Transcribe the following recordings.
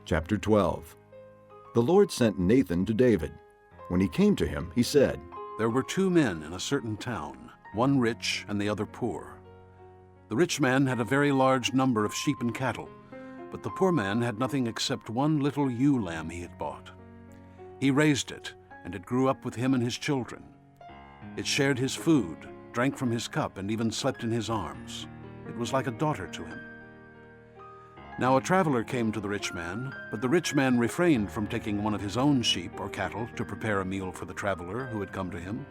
Chapter 12. The Lord sent Nathan to David. When he came to him, he said, There were 2 men in a certain town, one rich and the other poor. The rich man had a very large number of sheep and cattle, but the poor man had nothing except one little ewe lamb he had bought. He raised it, and it grew up with him and his children. It shared his food, drank from his cup, and even slept in his arms. It was like a daughter to him. Now a traveler came to the rich man, but the rich man refrained from taking one of his own sheep or cattle to prepare a meal for the traveler who had come to him.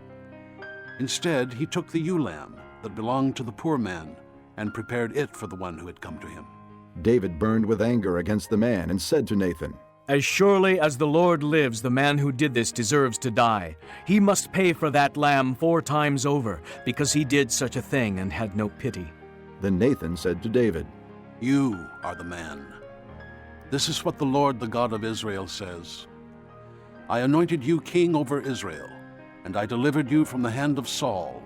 Instead, he took the ewe lamb that belonged to the poor man and prepared it for the one who had come to him. David burned with anger against the man and said to Nathan, As surely as the Lord lives, the man who did this deserves to die. He must pay for that lamb 4 times over, because he did such a thing and had no pity. Then Nathan said to David, You are the man. This is what the Lord, the God of Israel, says. I anointed you king over Israel, and I delivered you from the hand of Saul.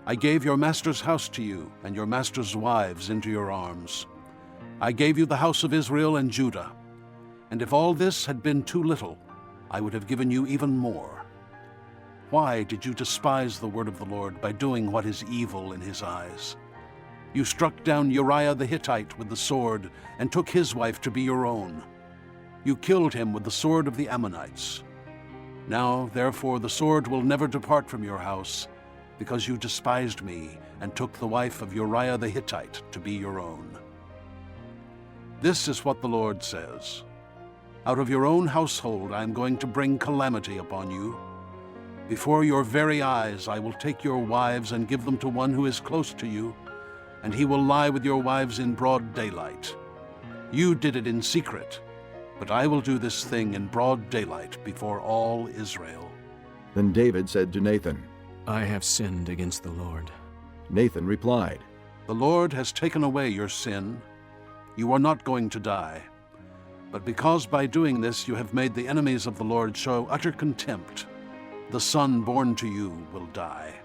I gave your master's house to you, and your master's wives into your arms. I gave you the house of Israel and Judah. And if all this had been too little, I would have given you even more. Why did you despise the word of the Lord by doing what is evil in his eyes? You struck down Uriah the Hittite with the sword and took his wife to be your own. You killed him with the sword of the Ammonites. Now, therefore, the sword will never depart from your house, because you despised me and took the wife of Uriah the Hittite to be your own. This is what the Lord says. Out of your own household I am going to bring calamity upon you. Before your very eyes I will take your wives and give them to one who is close to you, and he will lie with your wives in broad daylight. You did it in secret, but I will do this thing in broad daylight before all Israel. Then David said to Nathan, I have sinned against the Lord. Nathan replied, The Lord has taken away your sin. You are not going to die. But because by doing this you have made the enemies of the Lord show utter contempt, the son born to you will die.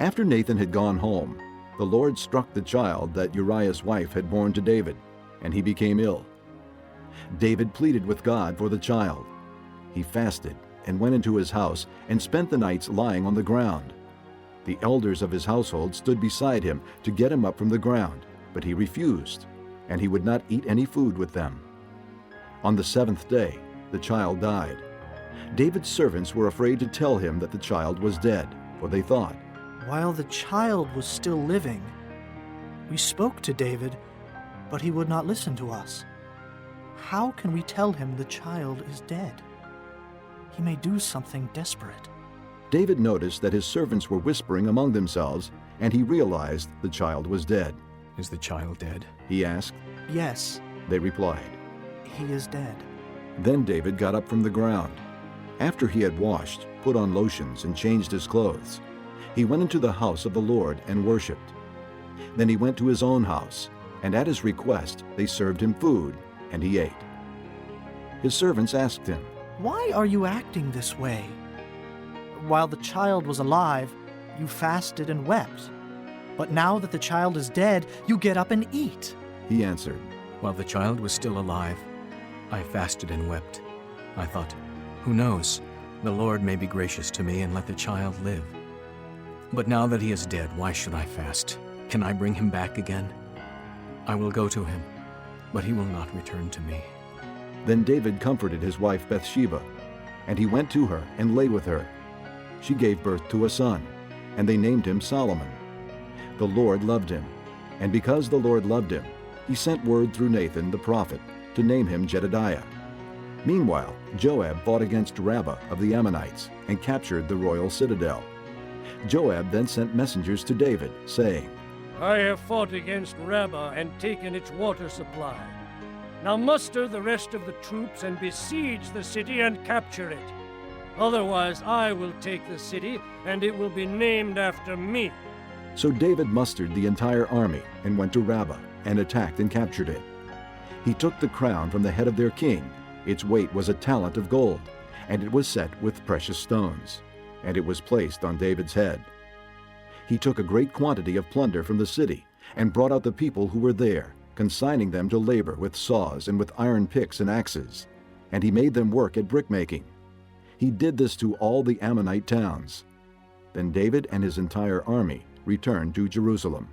After Nathan had gone home, the Lord struck the child that Uriah's wife had borne to David, and he became ill. David pleaded with God for the child. He fasted and went into his house and spent the nights lying on the ground. The elders of his household stood beside him to get him up from the ground, but he refused, and he would not eat any food with them. On the 7th day, the child died. David's servants were afraid to tell him that the child was dead, for they thought, While the child was still living, we spoke to David, but he would not listen to us. How can we tell him the child is dead? He may do something desperate. David noticed that his servants were whispering among themselves, and he realized the child was dead. Is the child dead? He asked. Yes, They replied. he is dead. Then David got up from the ground. After he had washed, put on lotions, and changed his clothes, he went into the house of the Lord and worshipped. Then he went to his own house, and at his request they served him food, and he ate. His servants asked him, Why are you acting this way? While the child was alive, you fasted and wept. But now that the child is dead, you get up and eat. He answered, While the child was still alive, I fasted and wept. I thought, who knows, the Lord may be gracious to me and let the child live. But now that he is dead, why should I fast? Can I bring him back again? I will go to him, but he will not return to me. Then David comforted his wife Bathsheba, and he went to her and lay with her. She gave birth to a son, and they named him Solomon. The Lord loved him, and because the Lord loved him, he sent word through Nathan the prophet to name him Jedediah. Meanwhile, Joab fought against Rabbah of the Ammonites and captured the royal citadel. Joab then sent messengers to David, saying, I have fought against Rabbah and taken its water supply. Now muster the rest of the troops and besiege the city and capture it. Otherwise I will take the city, and it will be named after me. So David mustered the entire army and went to Rabbah and attacked and captured it. He took the crown from the head of their king. Its weight was a talent of gold, and it was set with precious stones, and it was placed on David's head. He took a great quantity of plunder from the city and brought out the people who were there, consigning them to labor with saws and with iron picks and axes, and he made them work at brickmaking. He did this to all the Ammonite towns. Then David and his entire army returned to Jerusalem.